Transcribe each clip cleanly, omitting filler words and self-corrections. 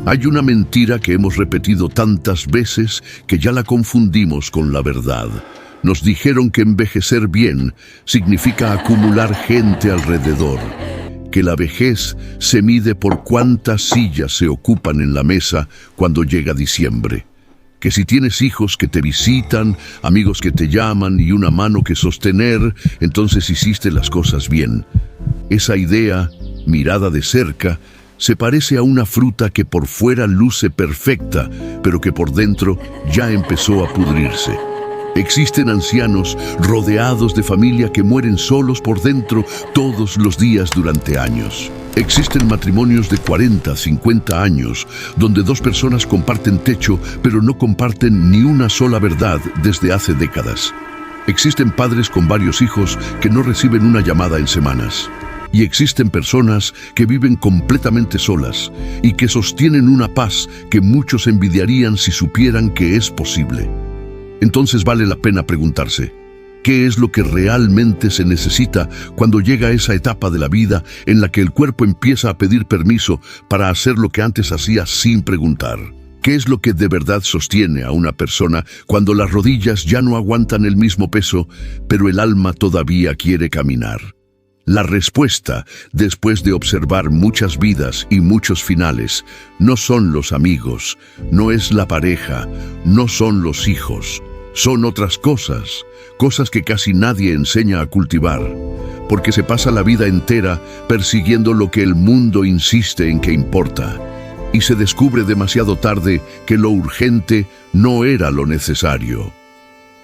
Hay una mentira que hemos repetido tantas veces que ya la confundimos con la verdad. Nos dijeron que envejecer bien significa acumular gente alrededor, que la vejez se mide por cuántas sillas se ocupan en la mesa cuando llega diciembre, que si tienes hijos que te visitan, amigos que te llaman y una mano que sostener, entonces hiciste las cosas bien. Esa idea, mirada de cerca, se parece a una fruta que por fuera luce perfecta, pero que por dentro ya empezó a pudrirse. Existen ancianos rodeados de familia que mueren solos por dentro todos los días durante años. Existen matrimonios de 40, 50 años, donde dos personas comparten techo, pero no comparten ni una sola verdad desde hace décadas. Existen padres con varios hijos que no reciben una llamada en semanas. Y existen personas que viven completamente solas y que sostienen una paz que muchos envidiarían si supieran que es posible. Entonces vale la pena preguntarse, ¿qué es lo que realmente se necesita cuando llega esa etapa de la vida en la que el cuerpo empieza a pedir permiso para hacer lo que antes hacía sin preguntar? ¿Qué es lo que de verdad sostiene a una persona cuando las rodillas ya no aguantan el mismo peso, pero el alma todavía quiere caminar? La respuesta, después de observar muchas vidas y muchos finales, no son los amigos, no es la pareja, no son los hijos. Son otras cosas, cosas que casi nadie enseña a cultivar, porque se pasa la vida entera persiguiendo lo que el mundo insiste en que importa, y se descubre demasiado tarde que lo urgente no era lo necesario.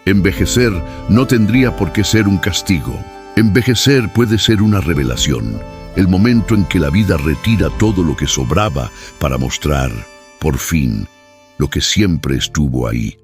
Envejecer no tendría por qué ser un castigo. Envejecer puede ser una revelación, el momento en que la vida retira todo lo que sobraba para mostrar, por fin, lo que siempre estuvo ahí.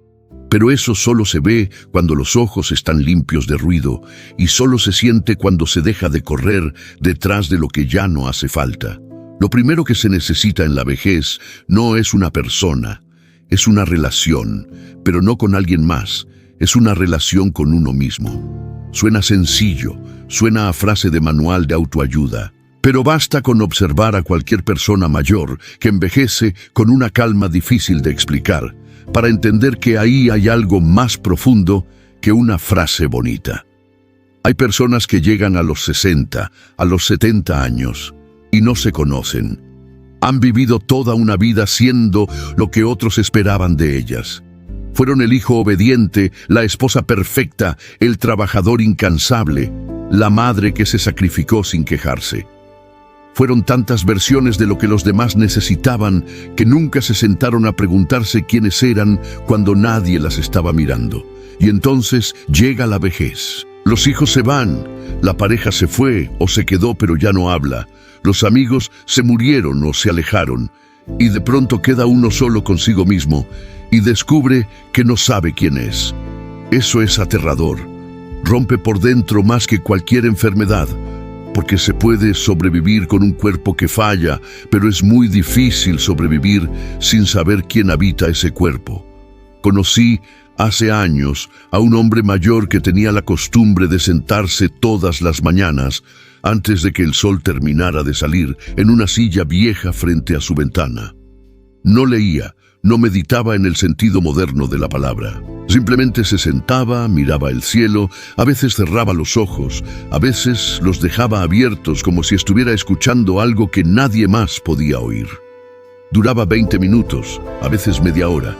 Pero eso solo se ve cuando los ojos están limpios de ruido y solo se siente cuando se deja de correr detrás de lo que ya no hace falta. Lo primero que se necesita en la vejez no es una persona, es una relación, pero no con alguien más, es una relación con uno mismo. Suena sencillo, suena a frase de manual de autoayuda, pero basta con observar a cualquier persona mayor que envejece con una calma difícil de explicar, para entender que ahí hay algo más profundo que una frase bonita. Hay personas que llegan a los 60, a los 70 años y no se conocen. Han vivido toda una vida siendo lo que otros esperaban de ellas. Fueron el hijo obediente, la esposa perfecta, el trabajador incansable, la madre que se sacrificó sin quejarse. Fueron tantas versiones de lo que los demás necesitaban que nunca se sentaron a preguntarse quiénes eran cuando nadie las estaba mirando. Y entonces llega la vejez. Los hijos se van, la pareja se fue o se quedó pero ya no habla. Los amigos se murieron o se alejaron. Y de pronto queda uno solo consigo mismo y descubre que no sabe quién es. Eso es aterrador. Rompe por dentro más que cualquier enfermedad. Porque se puede sobrevivir con un cuerpo que falla, pero es muy difícil sobrevivir sin saber quién habita ese cuerpo. Conocí hace años a un hombre mayor que tenía la costumbre de sentarse todas las mañanas, antes de que el sol terminara de salir, en una silla vieja frente a su ventana. No leía, no meditaba en el sentido moderno de la palabra. Simplemente se sentaba, miraba el cielo, a veces cerraba los ojos, a veces los dejaba abiertos como si estuviera escuchando algo que nadie más podía oír. Duraba 20 minutos, a veces media hora.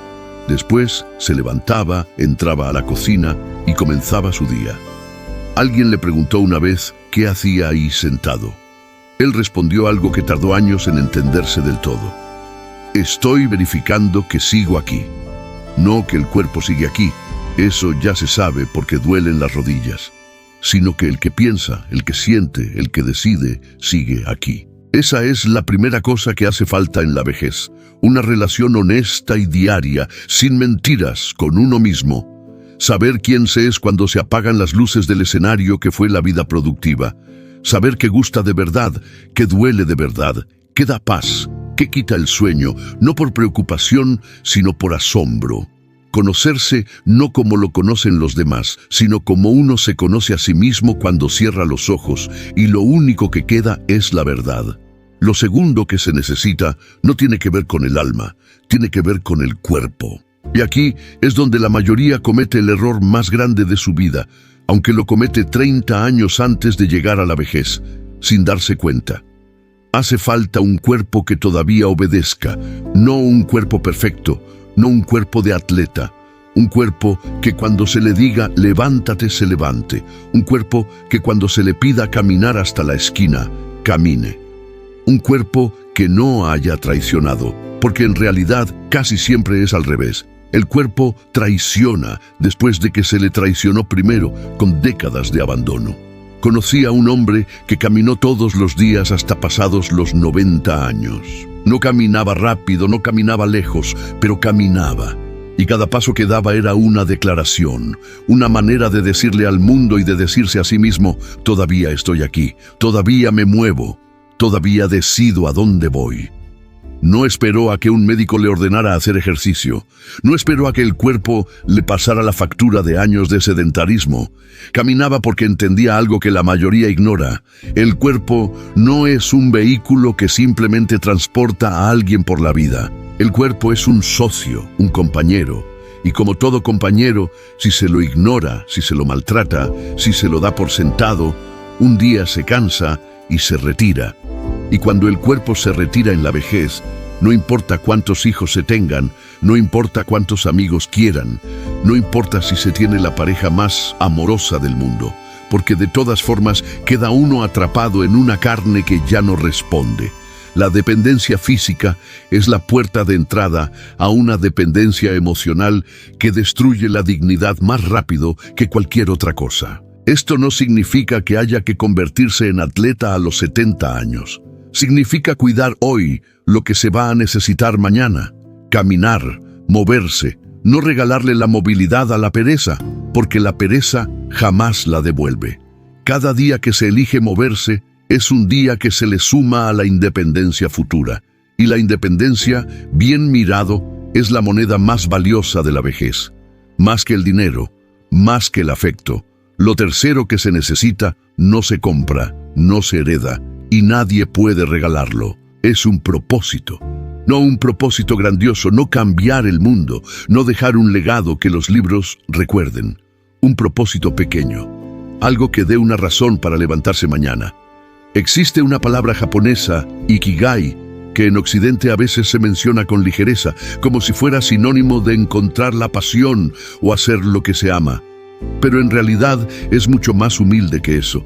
Después se levantaba, entraba a la cocina y comenzaba su día. Alguien le preguntó una vez qué hacía ahí sentado. Él respondió algo que tardó años en entenderse del todo. Estoy verificando que sigo aquí. No que el cuerpo sigue aquí, eso ya se sabe porque duelen las rodillas, sino que el que piensa, el que siente, el que decide, sigue aquí. Esa es la primera cosa que hace falta en la vejez, una relación honesta y diaria, sin mentiras, con uno mismo. Saber quién se es cuando se apagan las luces del escenario que fue la vida productiva. Saber que gusta de verdad, que duele de verdad, que da paz, que quita el sueño, no por preocupación, sino por asombro. Conocerse no como lo conocen los demás, sino como uno se conoce a sí mismo cuando cierra los ojos y lo único que queda es la verdad. Lo segundo que se necesita no tiene que ver con el alma, tiene que ver con el cuerpo. Y aquí es donde la mayoría comete el error más grande de su vida, aunque lo comete 30 años antes de llegar a la vejez, sin darse cuenta. Hace falta un cuerpo que todavía obedezca, no un cuerpo perfecto, no un cuerpo de atleta. Un cuerpo que cuando se le diga levántate se levante. Un cuerpo que cuando se le pida caminar hasta la esquina, camine. Un cuerpo que no haya traicionado, porque en realidad casi siempre es al revés. El cuerpo traiciona después de que se le traicionó primero, con décadas de abandono. Conocí a un hombre que caminó todos los días hasta pasados los 90 años. No caminaba rápido, no caminaba lejos, pero caminaba. Y cada paso que daba era una declaración, una manera de decirle al mundo y de decirse a sí mismo, todavía estoy aquí, todavía me muevo, todavía decido a dónde voy. No esperó a que un médico le ordenara hacer ejercicio. No esperó a que el cuerpo le pasara la factura de años de sedentarismo. Caminaba porque entendía algo que la mayoría ignora. El cuerpo no es un vehículo que simplemente transporta a alguien por la vida. El cuerpo es un socio, un compañero. Y como todo compañero, si se lo ignora, si se lo maltrata, si se lo da por sentado, un día se cansa y se retira. Y cuando el cuerpo se retira en la vejez, no importa cuántos hijos se tengan, no importa cuántos amigos quieran, no importa si se tiene la pareja más amorosa del mundo, porque de todas formas queda uno atrapado en una carne que ya no responde. La dependencia física es la puerta de entrada a una dependencia emocional que destruye la dignidad más rápido que cualquier otra cosa. Esto no significa que haya que convertirse en atleta a los 70 años. Significa cuidar hoy lo que se va a necesitar mañana. Caminar, moverse, no regalarle la movilidad a la pereza, porque la pereza jamás la devuelve. Cada día que se elige moverse es un día que se le suma a la independencia futura. Y la independencia, bien mirado, es la moneda más valiosa de la vejez. Más que el dinero, más que el afecto. Lo tercero que se necesita no se compra, no se hereda, y nadie puede regalarlo. Es un propósito. No un propósito grandioso, no cambiar el mundo, no dejar un legado que los libros recuerden. Un propósito pequeño, algo que dé una razón para levantarse mañana. Existe una palabra japonesa, ikigai, que en Occidente a veces se menciona con ligereza, como si fuera sinónimo de encontrar la pasión o hacer lo que se ama. Pero en realidad es mucho más humilde que eso.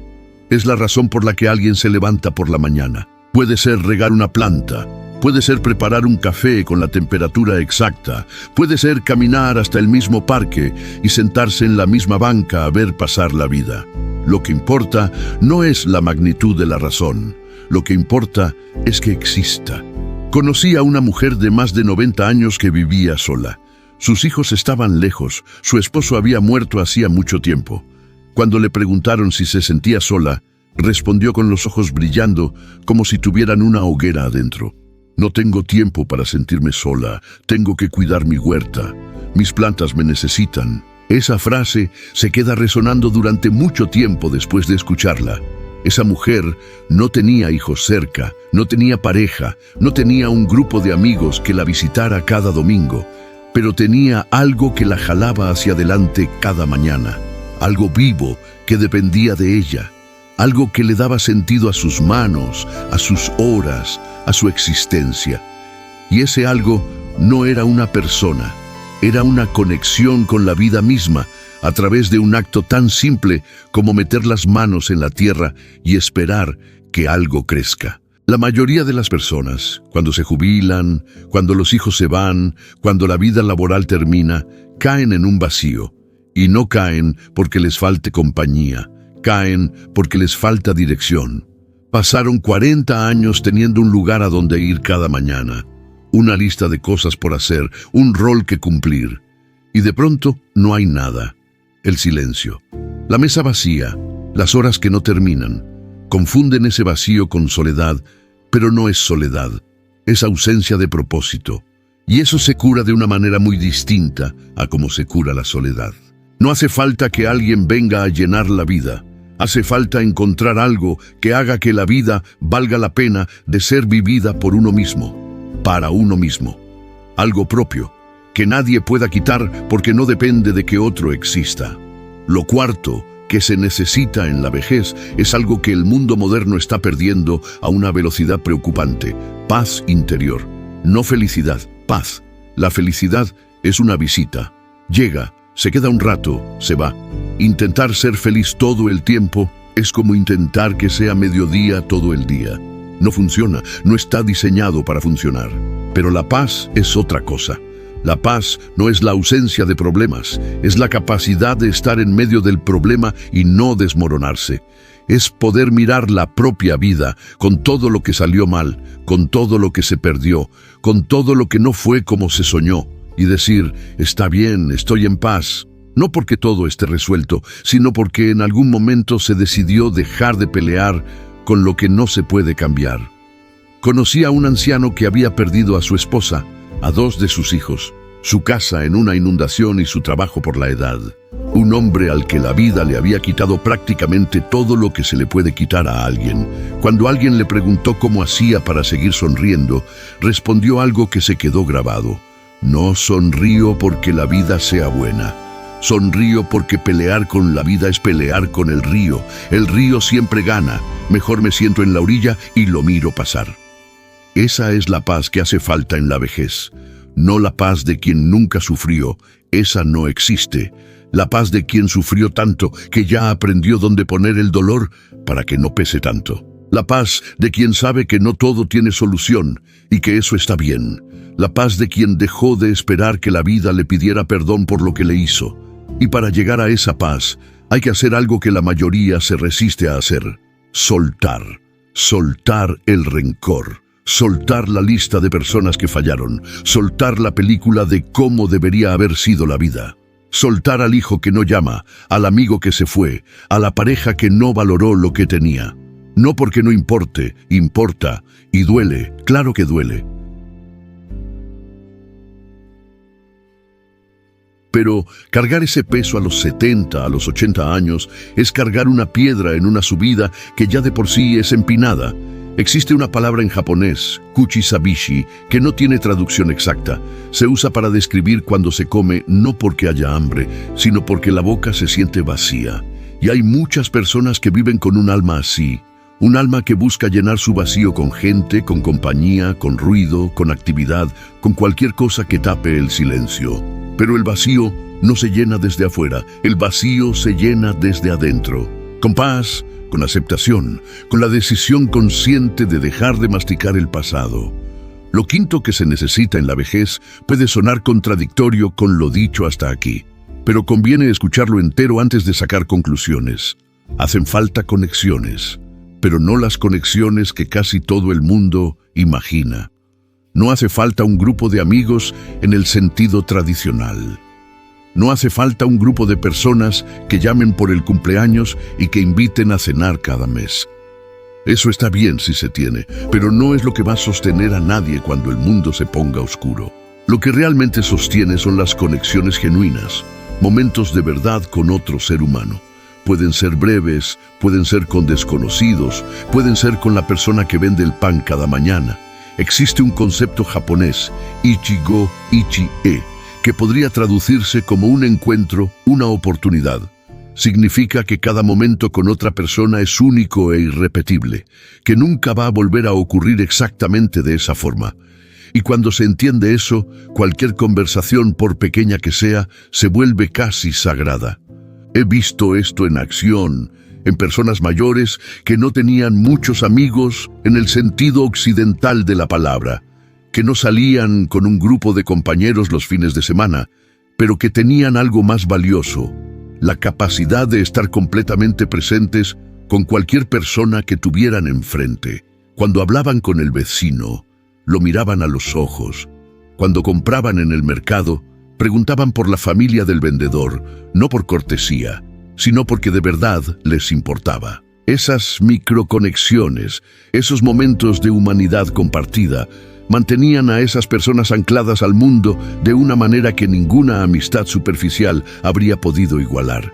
Es la razón por la que alguien se levanta por la mañana. Puede ser regar una planta, puede ser preparar un café con la temperatura exacta, puede ser caminar hasta el mismo parque y sentarse en la misma banca a ver pasar la vida. Lo que importa no es la magnitud de la razón, lo que importa es que exista. Conocí a una mujer de más de 90 años que vivía sola. Sus hijos estaban lejos, su esposo había muerto hacía mucho tiempo. Cuando le preguntaron si se sentía sola, respondió con los ojos brillando como si tuvieran una hoguera adentro. No tengo tiempo para sentirme sola, tengo que cuidar mi huerta, mis plantas me necesitan. Esa frase se queda resonando durante mucho tiempo después de escucharla. Esa mujer no tenía hijos cerca, no tenía pareja, no tenía un grupo de amigos que la visitara cada domingo, pero tenía algo que la jalaba hacia adelante cada mañana. Algo vivo que dependía de ella, algo que le daba sentido a sus manos, a sus horas, a su existencia. Y ese algo no era una persona, era una conexión con la vida misma a través de un acto tan simple como meter las manos en la tierra y esperar que algo crezca. La mayoría de las personas, cuando se jubilan, cuando los hijos se van, cuando la vida laboral termina, caen en un vacío. Y no caen porque les falte compañía, caen porque les falta dirección. Pasaron 40 años teniendo un lugar a donde ir cada mañana, una lista de cosas por hacer, un rol que cumplir. Y de pronto no hay nada. El silencio, la mesa vacía, las horas que no terminan. Confunden ese vacío con soledad, pero no es soledad, es ausencia de propósito. Y eso se cura de una manera muy distinta a cómo se cura la soledad. No hace falta que alguien venga a llenar la vida. Hace falta encontrar algo que haga que la vida valga la pena de ser vivida por uno mismo, para uno mismo. Algo propio, que nadie pueda quitar porque no depende de que otro exista. Lo cuarto que se necesita en la vejez es algo que el mundo moderno está perdiendo a una velocidad preocupante: paz interior. No felicidad, paz. La felicidad es una visita. Llega, se queda un rato, se va. Intentar ser feliz todo el tiempo es como intentar que sea mediodía todo el día. No funciona, no está diseñado para funcionar. Pero la paz es otra cosa. La paz no es la ausencia de problemas, es la capacidad de estar en medio del problema y no desmoronarse. Es poder mirar la propia vida con todo lo que salió mal, con todo lo que se perdió, con todo lo que no fue como se soñó, y decir: está bien, estoy en paz. No porque todo esté resuelto, sino porque en algún momento se decidió dejar de pelear con lo que no se puede cambiar. Conocí a un anciano que había perdido a su esposa, a 2 de sus hijos, su casa en una inundación y su trabajo por la edad. Un hombre al que la vida le había quitado prácticamente todo lo que se le puede quitar a alguien. Cuando alguien le preguntó cómo hacía para seguir sonriendo, respondió algo que se quedó grabado: no sonrío porque la vida sea buena. Sonrío porque pelear con la vida es pelear con el río. El río siempre gana. Mejor me siento en la orilla y lo miro pasar. Esa es la paz que hace falta en la vejez. No la paz de quien nunca sufrió, esa no existe. La paz de quien sufrió tanto que ya aprendió dónde poner el dolor para que no pese tanto. La paz de quien sabe que no todo tiene solución y que eso está bien. La paz de quien dejó de esperar que la vida le pidiera perdón por lo que le hizo. Y para llegar a esa paz, hay que hacer algo que la mayoría se resiste a hacer: soltar. Soltar el rencor. Soltar la lista de personas que fallaron. Soltar la película de cómo debería haber sido la vida. Soltar al hijo que no llama, al amigo que se fue, a la pareja que no valoró lo que tenía. No porque no importe, importa. Y duele, claro que duele. Pero cargar ese peso a los 70, a los 80 años, es cargar una piedra en una subida que ya de por sí es empinada. Existe una palabra en japonés, kuchisabishi, que no tiene traducción exacta. Se usa para describir cuando se come no porque haya hambre, sino porque la boca se siente vacía. Y hay muchas personas que viven con un alma así. Un alma que busca llenar su vacío con gente, con compañía, con ruido, con actividad, con cualquier cosa que tape el silencio. Pero el vacío no se llena desde afuera, el vacío se llena desde adentro. Con paz, con aceptación, con la decisión consciente de dejar de masticar el pasado. Lo quinto que se necesita en la vejez puede sonar contradictorio con lo dicho hasta aquí, pero conviene escucharlo entero antes de sacar conclusiones. Hacen falta conexiones, pero no las conexiones que casi todo el mundo imagina. No hace falta un grupo de amigos en el sentido tradicional. No hace falta un grupo de personas que llamen por el cumpleaños y que inviten a cenar cada mes. Eso está bien si se tiene, pero no es lo que va a sostener a nadie cuando el mundo se ponga oscuro. Lo que realmente sostiene son las conexiones genuinas, momentos de verdad con otro ser humano. Pueden ser breves, pueden ser con desconocidos, pueden ser con la persona que vende el pan cada mañana. Existe un concepto japonés, Ichigo Ichi-e, que podría traducirse como un encuentro, una oportunidad. Significa que cada momento con otra persona es único e irrepetible, que nunca va a volver a ocurrir exactamente de esa forma. Y cuando se entiende eso, cualquier conversación, por pequeña que sea, se vuelve casi sagrada. He visto esto en acción, en personas mayores que no tenían muchos amigos en el sentido occidental de la palabra, que no salían con un grupo de compañeros los fines de semana, pero que tenían algo más valioso: la capacidad de estar completamente presentes con cualquier persona que tuvieran enfrente. Cuando hablaban con el vecino, lo miraban a los ojos. Cuando compraban en el mercado, preguntaban por la familia del vendedor, no por cortesía, sino porque de verdad les importaba. Esas microconexiones, esos momentos de humanidad compartida, mantenían a esas personas ancladas al mundo de una manera que ninguna amistad superficial habría podido igualar.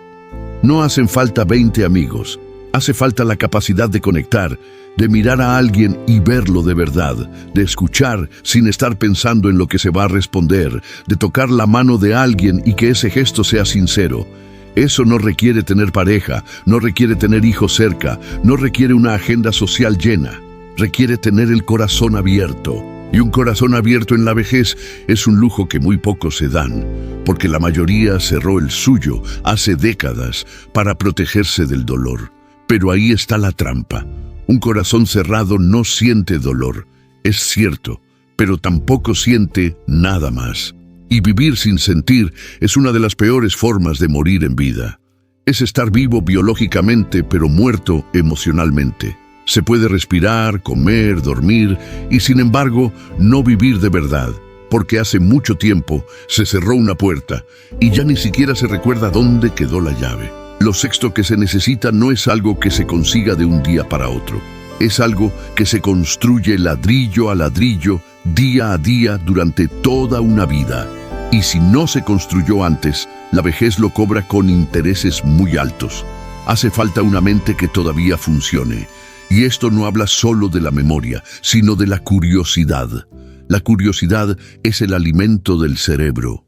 No hacen falta 20 amigos, Hace falta la capacidad de conectar, de mirar a alguien y verlo de verdad, de escuchar sin estar pensando en lo que se va a responder, de tocar la mano de alguien y que ese gesto sea sincero. Eso no requiere tener pareja, no requiere tener hijos cerca, no requiere una agenda social llena. Requiere tener el corazón abierto. Y un corazón abierto en la vejez es un lujo que muy pocos se dan, porque la mayoría cerró el suyo hace décadas para protegerse del dolor. Pero ahí está la trampa. Un corazón cerrado no siente dolor, es cierto, pero tampoco siente nada más. Y vivir sin sentir es una de las peores formas de morir en vida. Es estar vivo biológicamente, pero muerto emocionalmente. Se puede respirar, comer, dormir y sin embargo no vivir de verdad, porque hace mucho tiempo se cerró una puerta y ya ni siquiera se recuerda dónde quedó la llave. Lo sexto que se necesita no es algo que se consiga de un día para otro. Es algo que se construye ladrillo a ladrillo, día a día, durante toda una vida. Y si no se construyó antes, la vejez lo cobra con intereses muy altos. Hace falta una mente que todavía funcione. Y esto no habla solo de la memoria, sino de la curiosidad. La curiosidad es el alimento del cerebro.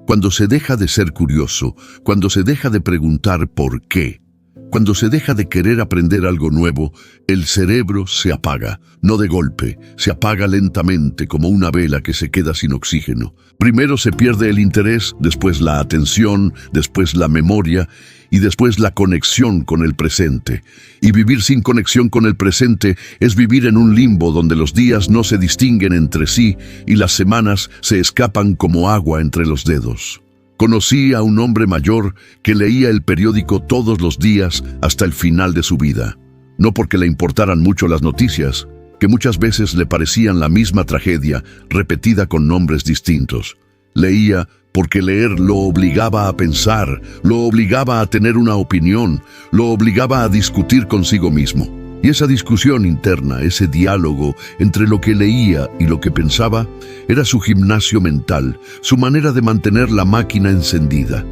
Cuando se deja de ser curioso, cuando se deja de preguntar por qué, cuando se deja de querer aprender algo nuevo, el cerebro se apaga, no de golpe, se apaga lentamente como una vela que se queda sin oxígeno. Primero se pierde el interés, después la atención, después la memoria y después la conexión con el presente. Y vivir sin conexión con el presente es vivir en un limbo donde los días no se distinguen entre sí y las semanas se escapan como agua entre los dedos. Conocí a un hombre mayor que leía el periódico todos los días hasta el final de su vida. No porque le importaran mucho las noticias, que muchas veces le parecían la misma tragedia, repetida con nombres distintos. Leía porque leer lo obligaba a pensar, lo obligaba a tener una opinión, lo obligaba a discutir consigo mismo. Y esa discusión interna, ese diálogo entre lo que leía y lo que pensaba, era su gimnasio mental, su manera de mantener la máquina encendida.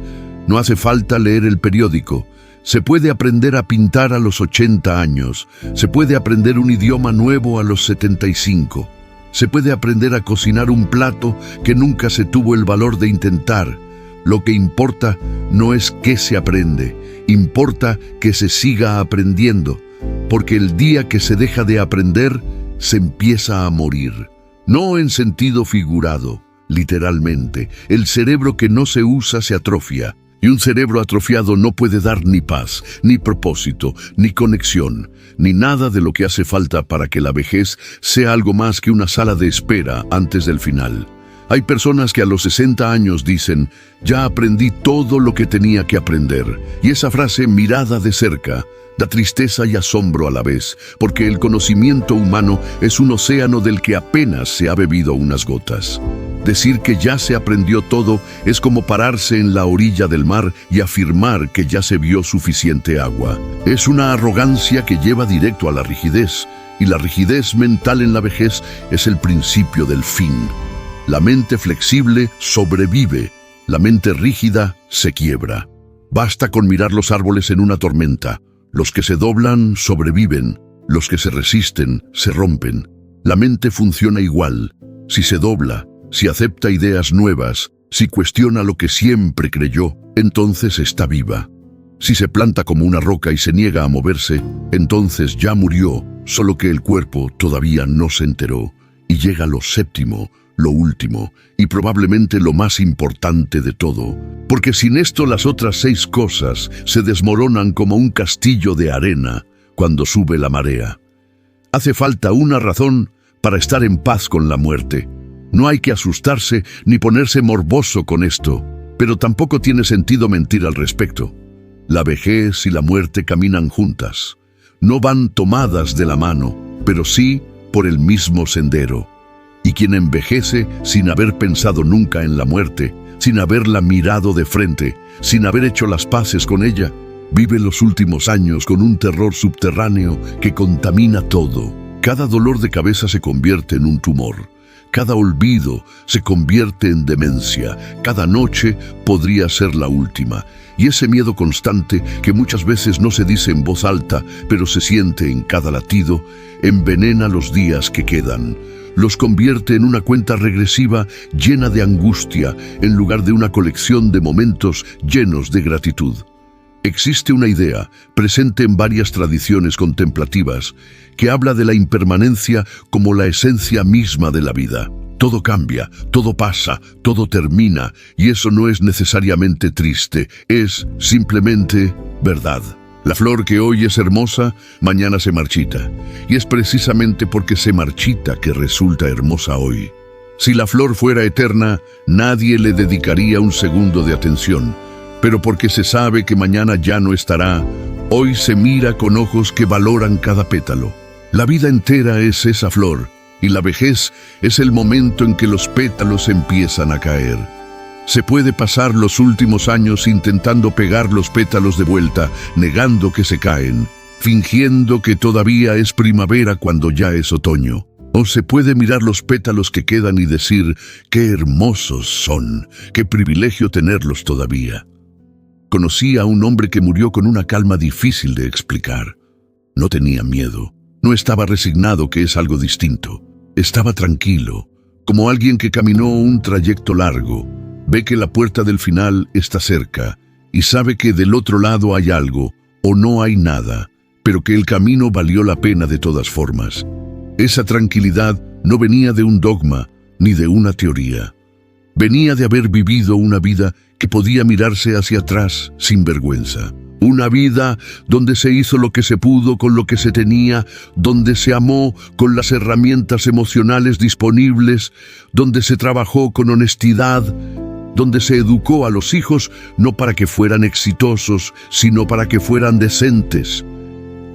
No hace falta leer el periódico. Se puede aprender a pintar a los 80 años. Se puede aprender un idioma nuevo a los 75. Se puede aprender a cocinar un plato que nunca se tuvo el valor de intentar. Lo que importa no es qué se aprende, importa que se siga aprendiendo. Porque el día que se deja de aprender, se empieza a morir. No en sentido figurado, literalmente. El cerebro que no se usa se atrofia. Y un cerebro atrofiado no puede dar ni paz, ni propósito, ni conexión, ni nada de lo que hace falta para que la vejez sea algo más que una sala de espera antes del final. Hay personas que a los 60 años dicen, ya aprendí todo lo que tenía que aprender. Y esa frase, mirada de cerca, da tristeza y asombro a la vez, porque el conocimiento humano es un océano del que apenas se ha bebido unas gotas. Decir que ya se aprendió todo es como pararse en la orilla del mar y afirmar que ya se vio suficiente agua. Es una arrogancia que lleva directo a la rigidez, y la rigidez mental en la vejez es el principio del fin. La mente flexible sobrevive, la mente rígida se quiebra. Basta con mirar los árboles en una tormenta. Los que se doblan sobreviven, los que se resisten se rompen. La mente funciona igual. Si se dobla, si acepta ideas nuevas, si cuestiona lo que siempre creyó, entonces está viva. Si se planta como una roca y se niega a moverse, entonces ya murió, solo que el cuerpo todavía no se enteró. Y llega lo séptimo, lo último y probablemente lo más importante de todo, porque sin esto las otras 6 cosas se desmoronan como un castillo de arena cuando sube la marea. Hace falta una razón para estar en paz con la muerte. No hay que asustarse ni ponerse morboso con esto, pero tampoco tiene sentido mentir al respecto. La vejez y la muerte caminan juntas. No van tomadas de la mano, pero sí por el mismo sendero. Y quien envejece sin haber pensado nunca en la muerte, sin haberla mirado de frente, sin haber hecho las paces con ella, vive los últimos años con un terror subterráneo que contamina todo. Cada dolor de cabeza se convierte en un tumor. cada olvido se convierte en demencia, cada noche podría ser la última. Y ese miedo constante, que muchas veces no se dice en voz alta, pero se siente en cada latido, envenena los días que quedan. Los convierte en una cuenta regresiva llena de angustia, en lugar de una colección de momentos llenos de gratitud. Existe una idea, presente en varias tradiciones contemplativas, que habla de la impermanencia como la esencia misma de la vida. Todo cambia, todo pasa, todo termina, y eso no es necesariamente triste, es simplemente verdad. La flor que hoy es hermosa, mañana se marchita, y es precisamente porque se marchita que resulta hermosa hoy. Si la flor fuera eterna, nadie le dedicaría un segundo de atención, pero porque se sabe que mañana ya no estará, hoy se mira con ojos que valoran cada pétalo. La vida entera es esa flor, y la vejez es el momento en que los pétalos empiezan a caer. Se puede pasar los últimos años intentando pegar los pétalos de vuelta, negando que se caen, fingiendo que todavía es primavera cuando ya es otoño. O se puede mirar los pétalos que quedan y decir, qué hermosos son, qué privilegio tenerlos todavía. Conocí a un hombre que murió con una calma difícil de explicar. No tenía miedo, no estaba resignado, que es algo distinto. Estaba tranquilo, como alguien que caminó un trayecto largo, ve que la puerta del final está cerca y sabe que del otro lado hay algo o no hay nada, pero que el camino valió la pena de todas formas. Esa tranquilidad no venía de un dogma ni de una teoría. Venía de haber vivido una vida que podía mirarse hacia atrás sin vergüenza. Una vida donde se hizo lo que se pudo con lo que se tenía, donde se amó con las herramientas emocionales disponibles, donde se trabajó con honestidad, donde se educó a los hijos no para que fueran exitosos, sino para que fueran decentes.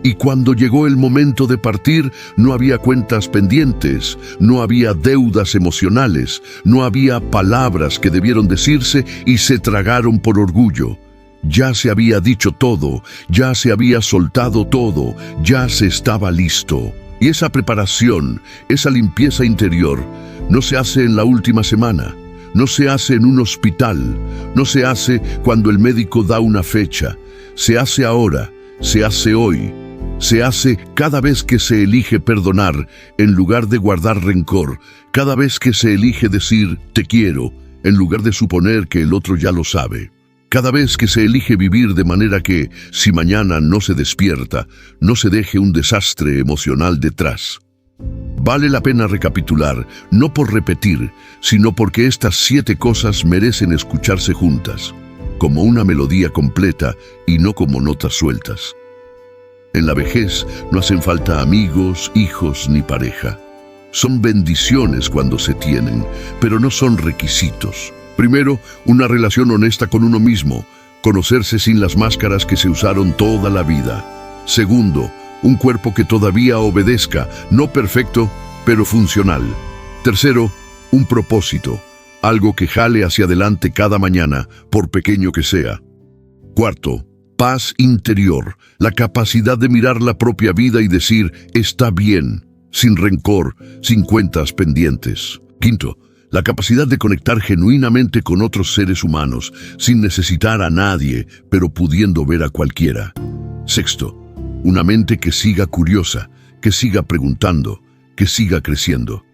Y cuando llegó el momento de partir, no había cuentas pendientes, no había deudas emocionales, no había palabras que debieron decirse y se tragaron por orgullo. Ya se había dicho todo, ya se había soltado todo, ya se estaba listo. Y esa preparación, esa limpieza interior, no se hace en la última semana, no se hace en un hospital, no se hace cuando el médico da una fecha, se hace ahora, se hace hoy, se hace cada vez que se elige perdonar en lugar de guardar rencor, cada vez que se elige decir te quiero en lugar de suponer que el otro ya lo sabe. Cada vez que se elige vivir de manera que, si mañana no se despierta, no se deje un desastre emocional detrás. Vale la pena recapitular, no por repetir, sino porque estas 7 cosas merecen escucharse juntas, como una melodía completa y no como notas sueltas. En la vejez no hacen falta amigos, hijos ni pareja. Son bendiciones cuando se tienen, pero no son requisitos. Primero, una relación honesta con uno mismo, conocerse sin las máscaras que se usaron toda la vida. Segundo, un cuerpo que todavía obedezca, no perfecto, pero funcional. Tercero, un propósito, algo que jale hacia adelante cada mañana, por pequeño que sea. Cuarto, paz interior, la capacidad de mirar la propia vida y decir, está bien, sin rencor, sin cuentas pendientes. Quinto, la capacidad de conectar genuinamente con otros seres humanos, sin necesitar a nadie, pero pudiendo ver a cualquiera. Sexto, una mente que siga curiosa, que siga preguntando, que siga creciendo.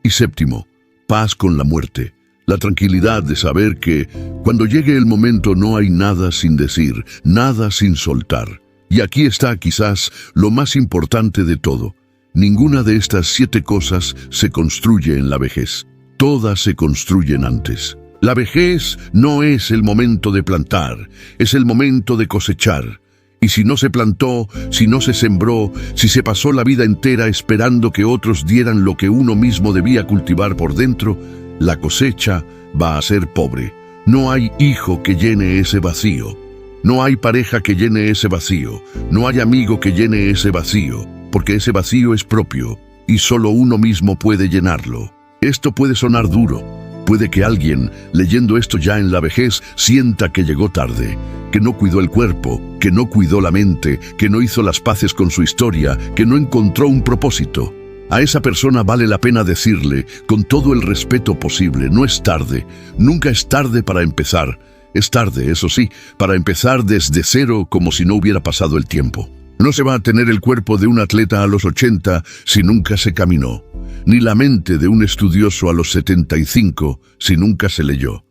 Y séptimo, paz con la muerte, la tranquilidad de saber que, cuando llegue el momento, no hay nada sin decir, nada sin soltar. Y aquí está quizás lo más importante de todo. Ninguna de estas 7 cosas se construye en la vejez. Todas se construyen antes. La vejez no es el momento de plantar, es el momento de cosechar. Y si no se plantó, si no se sembró, si se pasó la vida entera esperando que otros dieran lo que uno mismo debía cultivar por dentro, la cosecha va a ser pobre. No hay hijo que llene ese vacío. No hay pareja que llene ese vacío. No hay amigo que llene ese vacío, porque ese vacío es propio y solo uno mismo puede llenarlo. Esto puede sonar duro. Puede que alguien, leyendo esto ya en la vejez, sienta que llegó tarde, que no cuidó el cuerpo, que no cuidó la mente, que no hizo las paces con su historia, que no encontró un propósito. A esa persona vale la pena decirle, con todo el respeto posible, no es tarde, nunca es tarde para empezar. Es tarde, eso sí, para empezar desde cero como si no hubiera pasado el tiempo. No se va a tener el cuerpo de un atleta a los 80 si nunca se caminó, ni la mente de un estudioso a los 75 si nunca se leyó.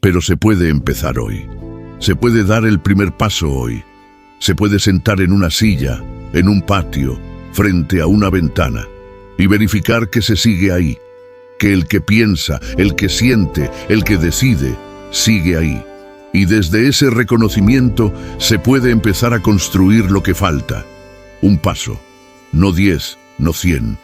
Pero se puede empezar hoy. Se puede dar el primer paso hoy. Se puede sentar en una silla, en un patio, frente a una ventana, y verificar que se sigue ahí, que el que piensa, el que siente, el que decide, sigue ahí. Y desde ese reconocimiento se puede empezar a construir lo que falta. Un paso, no 10, no 100.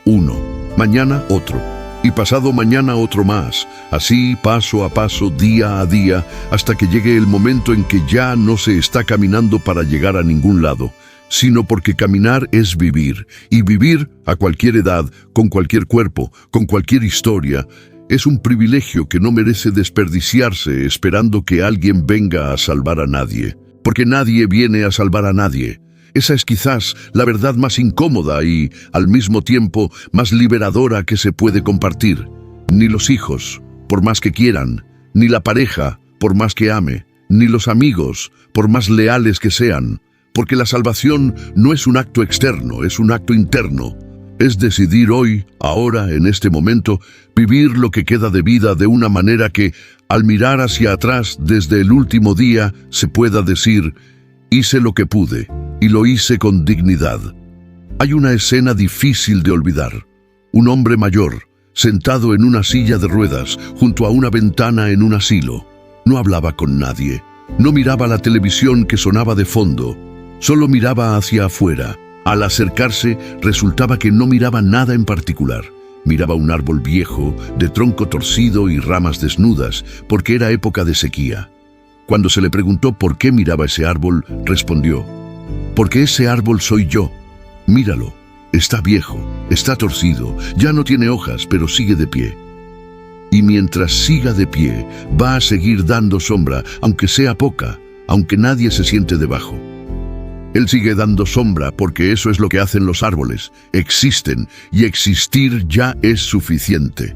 Uno, mañana otro, y pasado mañana otro más, así paso a paso, día a día, hasta que llegue el momento en que ya no se está caminando para llegar a ningún lado, sino porque caminar es vivir, y vivir a cualquier edad, con cualquier cuerpo, con cualquier historia, es un privilegio que no merece desperdiciarse esperando que alguien venga a salvar a nadie, porque nadie viene a salvar a nadie. Esa es quizás la verdad más incómoda y, al mismo tiempo, más liberadora que se puede compartir. Ni los hijos, por más que quieran, ni la pareja, por más que ame, ni los amigos, por más leales que sean, porque la salvación no es un acto externo, es un acto interno. Es decidir hoy, ahora, en este momento, vivir lo que queda de vida de una manera que, al mirar hacia atrás desde el último día, se pueda decir, hice lo que pude, y lo hice con dignidad. Hay una escena difícil de olvidar. Un hombre mayor, sentado en una silla de ruedas, junto a una ventana en un asilo. No hablaba con nadie, no miraba la televisión que sonaba de fondo, solo miraba hacia afuera. Al acercarse, resultaba que no miraba nada en particular. Miraba un árbol viejo, de tronco torcido y ramas desnudas, porque era época de sequía. Cuando se le preguntó por qué miraba ese árbol, respondió, «Porque ese árbol soy yo. Míralo, está viejo, está torcido, ya no tiene hojas, pero sigue de pie. Y mientras siga de pie, va a seguir dando sombra, aunque sea poca, aunque nadie se siente debajo». Él sigue dando sombra porque eso es lo que hacen los árboles. Existen y existir ya es suficiente.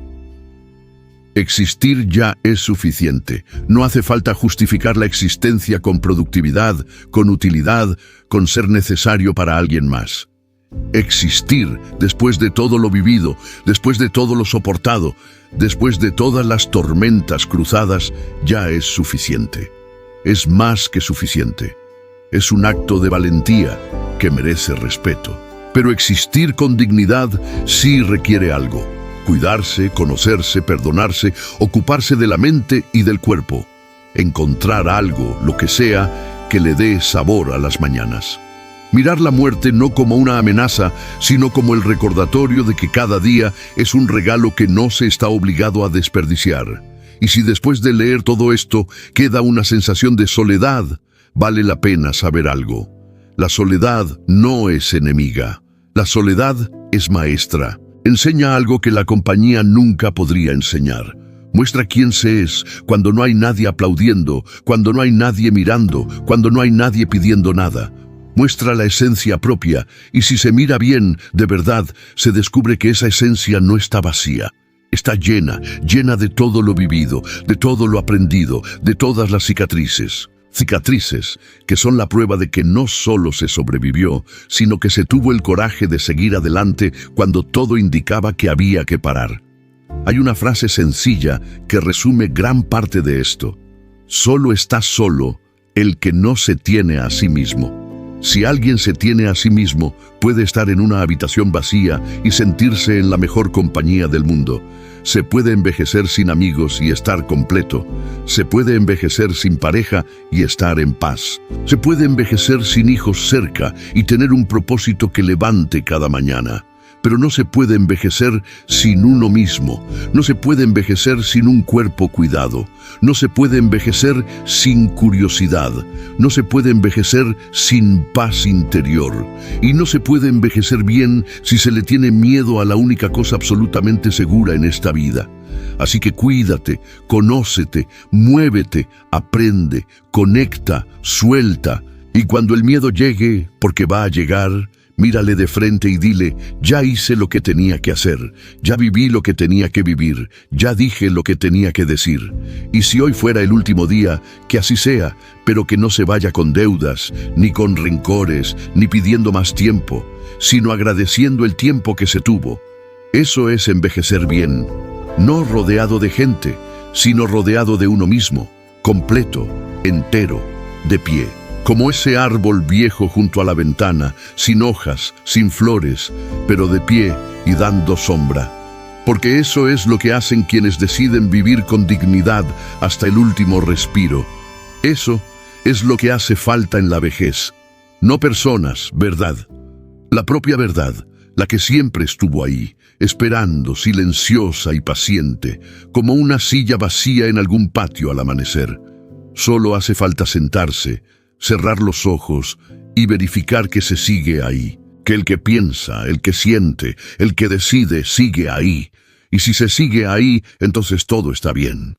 Existir ya es suficiente. No hace falta justificar la existencia con productividad, con utilidad, con ser necesario para alguien más. Existir después de todo lo vivido, después de todo lo soportado, después de todas las tormentas cruzadas, ya es suficiente. Es más que suficiente. Es un acto de valentía que merece respeto. Pero existir con dignidad sí requiere algo. Cuidarse, conocerse, perdonarse, ocuparse de la mente y del cuerpo. Encontrar algo, lo que sea, que le dé sabor a las mañanas. Mirar la muerte no como una amenaza, sino como el recordatorio de que cada día es un regalo que no se está obligado a desperdiciar. Y si después de leer todo esto queda una sensación de soledad, vale la pena saber algo. La soledad no es enemiga. La soledad es maestra. Enseña algo que la compañía nunca podría enseñar. Muestra quién se es cuando no hay nadie aplaudiendo, cuando no hay nadie mirando, cuando no hay nadie pidiendo nada. Muestra la esencia propia, y si se mira bien, de verdad, se descubre que esa esencia no está vacía. Está llena, llena de todo lo vivido, de todo lo aprendido, de todas las cicatrices. Cicatrices que son la prueba de que no solo se sobrevivió, sino que se tuvo el coraje de seguir adelante cuando todo indicaba que había que parar. Hay una frase sencilla que resume gran parte de esto. Solo está solo el que no se tiene a sí mismo. Si alguien se tiene a sí mismo, puede estar en una habitación vacía y sentirse en la mejor compañía del mundo. Se puede envejecer sin amigos y estar completo. Se puede envejecer sin pareja y estar en paz. Se puede envejecer sin hijos cerca y tener un propósito que levante cada mañana. Pero no se puede envejecer sin uno mismo. No se puede envejecer sin un cuerpo cuidado. No se puede envejecer sin curiosidad. No se puede envejecer sin paz interior. Y no se puede envejecer bien si se le tiene miedo a la única cosa absolutamente segura en esta vida. Así que cuídate, conócete, muévete, aprende, conecta, suelta. Y cuando el miedo llegue, porque va a llegar, Mírale de frente y dile: ya hice lo que tenía que hacer, ya viví lo que tenía que vivir, ya dije lo que tenía que decir. Y si hoy fuera el último día, que así sea, pero que no se vaya con deudas, ni con rencores, ni pidiendo más tiempo, sino agradeciendo el tiempo que se tuvo. Eso es envejecer bien, no rodeado de gente, sino rodeado de uno mismo, completo, entero, de pie. Como ese árbol viejo junto a la ventana, sin hojas, sin flores, pero de pie y dando sombra. Porque eso es lo que hacen quienes deciden vivir con dignidad hasta el último respiro. Eso es lo que hace falta en la vejez. No personas, verdad. La propia verdad, la que siempre estuvo ahí, esperando, silenciosa y paciente, como una silla vacía en algún patio al amanecer. Solo hace falta sentarse, cerrar los ojos y verificar que se sigue ahí, que el que piensa, el que siente, el que decide sigue ahí, y si se sigue ahí, entonces todo está bien.